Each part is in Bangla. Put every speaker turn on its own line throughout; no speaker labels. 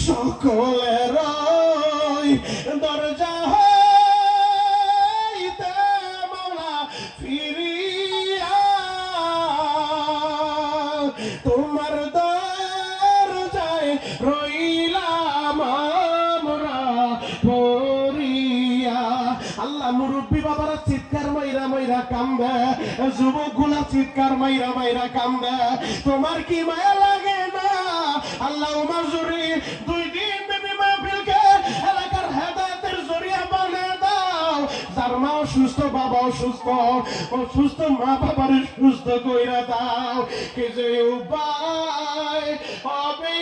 সকলের দরজা হইতে মাওলা ফিরিয়া তোমার দরজায় রইলাম আমরা পড়িয়া। আল্লাহ মুরব্বী বাবারা চিৎকার মাইরা মাইরা কান্দে, যুবক গুলা চিৎকার মাইরা মাইরা কান্দে। তোমার কি মায়া লাগে না? আল্লাহ উমার জুরি 2 দিন বিবি মাহফিলকে এলাকার হেদায়েতের জরিয়া বানিয়ে দাও। যার মা অসুস্থ, বাবা অসুস্থ, অসুস্থ মা বাবার সুস্থ কইরা দাও। কে যে উপায় হবে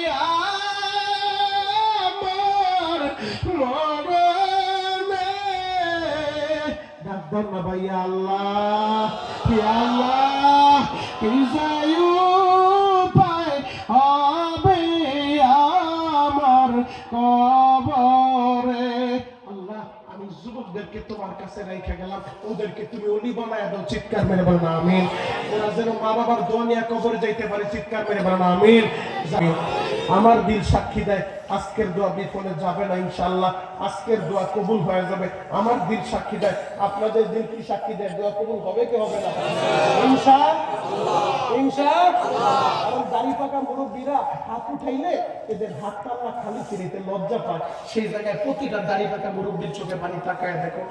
আমার মরণে। ডাক্তার না ভাই আল্লাহ, হে আল্লাহ, কে যে উপায় হবে আমার কবরে। আল্লাহ, আমি যুবকদেরকে তোমার কাছে রেখে গেলাম, ওদেরকে তুমি ওলি বানায় দাও। চিৎকার মেরে বলেন আমিন। ওরা যেন মা বাবার দোয়া নিয়ে কবরে যাইতে পারে। চিৎকার মেরে বলেন আমিন। আমার দিল সাক্ষী দেয় আজকের দোয়া বিফলে যাবে না ইনশাআল্লাহ। আজকের দোয়া কবুল হয়ে যাবে। আমার দিল সাক্ষী দেয়, আপনাদের দিল কি সাক্ষী দেয়? দোয়া কবুল হবে কি হবে না? ইনশাআল্লাহ, ইনশাআল্লাহ। কারণ দাড়ি পাকা মুরব্বীরা হাত উঠাইলে এদের হাত পাল্লা খালি ফিরিতে লজ্জা পায়। সেই জায়গায় প্রতিটা দাড়ি পাকা মুরব্বীর চোখে পানি তাকায় দেখো।